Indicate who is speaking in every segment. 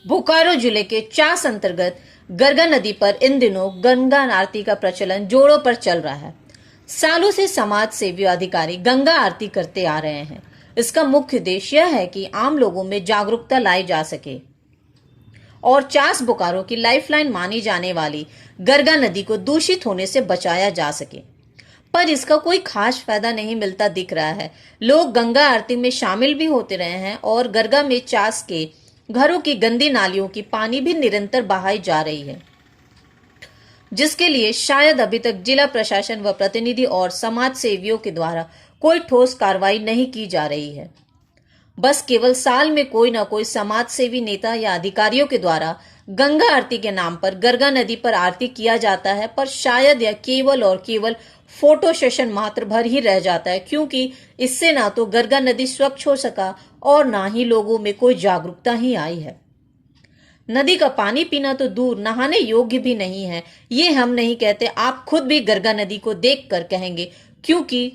Speaker 1: बोकारो जिले के चास अंतर्गत गरगा नदी पर इन दिनों गंगा आरती का प्रचलन जोरों पर चल रहा है। सालों से समाज सेवी अधिकारी गंगा आरती करते आ रहे हैं। इसका मुख्य उद्देश्य यह है कि आम लोगों में जागरूकता लाई जा सके और चास बोकारो की लाइफलाइन मानी जाने वाली गरगा नदी को दूषित होने से बचाया जा सके। पर इसका कोई खास फायदा नहीं मिलता दिख रहा है। लोग गंगा आरती में शामिल भी होते रहे हैं और गरगा में चास के घरों की गंदी नालियों की पानी भी निरंतर बहाई जा रही है, जिसके लिए शायद अभी तक जिला प्रशासन व प्रतिनिधि और समाज सेवियों के द्वारा कोई ठोस कार्रवाई नहीं की जा रही है। बस केवल साल में कोई न कोई समाज सेवी नेता या अधिकारियों के द्वारा गंगा आरती के नाम पर गरगा नदी पर आरती किया जाता है, पर शायद यह केवल और केवल फोटो सेशन मात्र भर ही रह जाता है, क्योंकि इससे ना तो गरगा नदी स्वच्छ हो सका और ना ही लोगों में कोई जागरूकता ही आई है। नदी का पानी पीना तो दूर, नहाने योग्य भी नहीं है। ये हम नहीं कहते, आप खुद भी गरगा नदी को देखकर कहेंगे, क्योंकि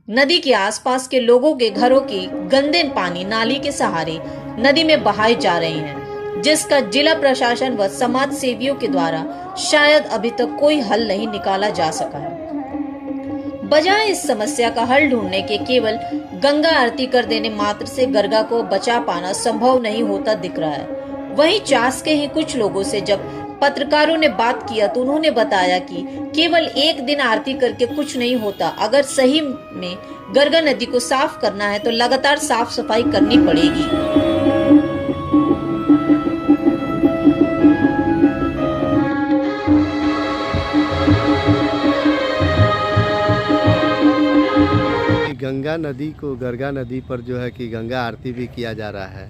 Speaker 1: नदी के आसपास के लोगों के घरों की गंदे पानी नाली के सहारे नदी में बहाए जा रहे हैं, जिसका जिला प्रशासन व समाज सेवियों के द्वारा शायद अभी तक कोई हल नहीं निकाला जा सका है। बजाय इस समस्या का हल ढूंढने के केवल गंगा आरती कर देने मात्र से गरगा को बचा पाना संभव नहीं होता दिख रहा है। वहीं चास के ही कुछ लोगों से जब पत्रकारों ने बात किया तो उन्होंने बताया कि केवल एक दिन आरती करके कुछ नहीं होता। अगर सही में गरगा नदी को साफ करना है तो लगातार साफ सफाई करनी पड़ेगी।
Speaker 2: गंगा नदी को गरगा नदी पर जो है कि गंगा आरती भी किया जा रहा है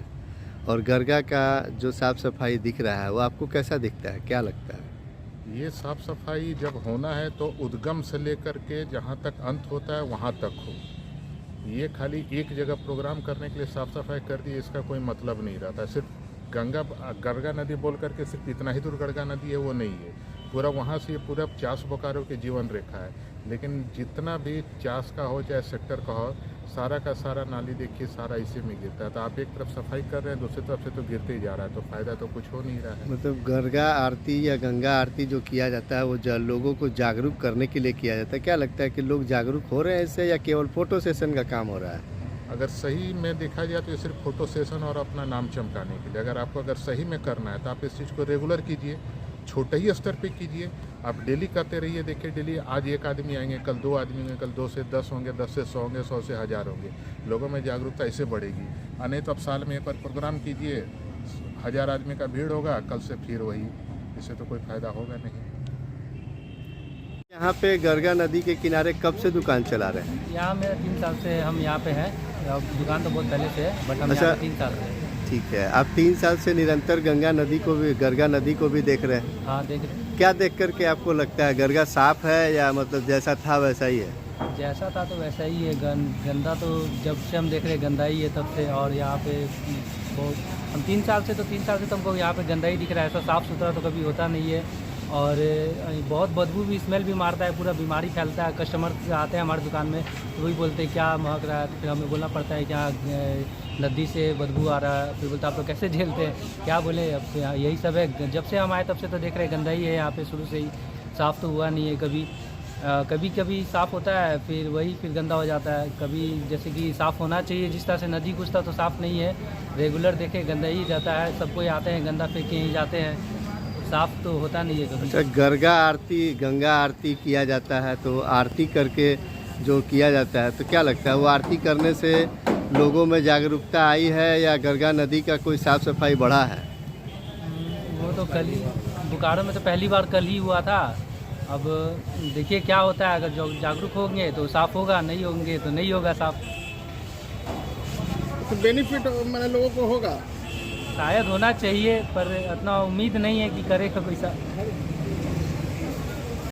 Speaker 2: और गरगा का जो साफ़ सफाई दिख रहा है वो आपको कैसा दिखता है, क्या लगता है?
Speaker 3: ये साफ़ सफाई जब होना है तो उद्गम से लेकर के जहाँ तक अंत होता है वहाँ तक हो। ये खाली एक जगह प्रोग्राम करने के लिए साफ़ सफाई कर दी, इसका कोई मतलब नहीं रहता। सिर्फ गरगा नदी बोल करके सिर्फ इतना ही दूर गरगा नदी है वो नहीं है, पूरा वहाँ से पूरा चास बोकारो की जीवन रेखा है। लेकिन जितना भी चास का हो चाहे सेक्टर का हो, सारा का सारा नाली देखिए सारा इसी में गिरता है। तो आप एक तरफ सफाई कर रहे हैं, दूसरी तरफ से तो गिरते ही जा रहा है, तो फायदा तो कुछ हो नहीं रहा है।
Speaker 2: मतलब गरगा आरती या गंगा आरती जो किया जाता है वो लोगों को जागरूक करने के लिए किया जाता है। क्या लगता है कि लोग जागरूक हो रहे हैं इससे या केवल फोटो सेशन का काम हो रहा है?
Speaker 3: अगर सही में देखा जाए तो ये सिर्फ फोटो सेशन और अपना नाम चमकाने के लिए। अगर आपको अगर सही में करना है तो आप इस चीज़ को रेगुलर कीजिए, छोटे ही स्तर पे कीजिए। आप डेली करते रहिए, देखिए डेली आज एक आदमी आएंगे, कल 2 आदमी होंगे, कल 2 से 10 होंगे, 10 से 100 होंगे, 100 से 1000 होंगे। लोगों में जागरूकता ऐसे बढ़ेगी। नहीं तो आप साल में एक बार प्रोग्राम कीजिए, 1000 आदमी का भीड़ होगा, कल से फिर वही, इससे तो कोई फायदा होगा नहीं।
Speaker 2: यहाँ पे गरगा नदी के किनारे कब से दुकान चला रहे हैं?
Speaker 4: यहाँ मेरा 3 साल से हम यहाँ पे हैं। दुकान तो बहुत पहले से है, बट हम यहाँ 3 साल से।
Speaker 2: ठीक है, आप 3 साल से निरंतर गरगा नदी को भी देख रहे हैं?
Speaker 4: हाँ, देख रहे हैं।
Speaker 2: क्या देख करके आपको लगता है गरगा साफ है या मतलब जैसा था वैसा ही है?
Speaker 4: जैसा था तो वैसा ही है। गंदा तो जब से हम देख रहे हैं गंदा ही है तब से। और यहाँ पे हम 3 साल से तो हमको यहाँ पे गंदा ही दिख रहा है। ऐसा साफ़ सुथरा तो कभी होता नहीं है और बहुत बदबू भी, स्मेल भी मारता है, पूरा बीमारी फैलता है। कस्टमर आते हैं हमारी दुकान में तो वही बोलते हैं क्या महक रहा है, तो फिर हमें बोलना पड़ता है क्या नदी से बदबू आ रहा है। फिर बोलते आप लोग कैसे झेलते हैं, क्या बोले। अब यही सब है, जब से हम आए तब से तो देख रहे हैं गंदा ही है यहाँ पे शुरू से ही। साफ़ तो हुआ नहीं है कभी। कभी साफ़ होता है फिर गंदा हो जाता है। कभी जैसे कि साफ़ होना चाहिए जिस तरह से नदी घुसता तो साफ़ नहीं है। रेगुलर देखें गंदा ही जाता है, सब कोई आते हैं गंदा फेंक के ही जाते हैं, साफ़ तो होता नहीं है कभी।
Speaker 2: अच्छा, गंगा आरती किया जाता है तो आरती करके जो किया जाता है तो क्या लगता है वो आरती करने से लोगों में जागरूकता आई है या गरगा नदी का कोई साफ़ सफाई बढ़ा है?
Speaker 4: वो तो कल ही बोकारो में तो पहली बार कल ही हुआ था। अब देखिए क्या होता है। अगर जो जागरूक होंगे तो साफ़ होगा, नहीं होंगे तो नहीं होगा साफ़।
Speaker 5: तो बेनिफिट मैंने लोगों को होगा,
Speaker 4: शायद होना चाहिए, पर इतना उम्मीद नहीं है कि करेगा कोई सा।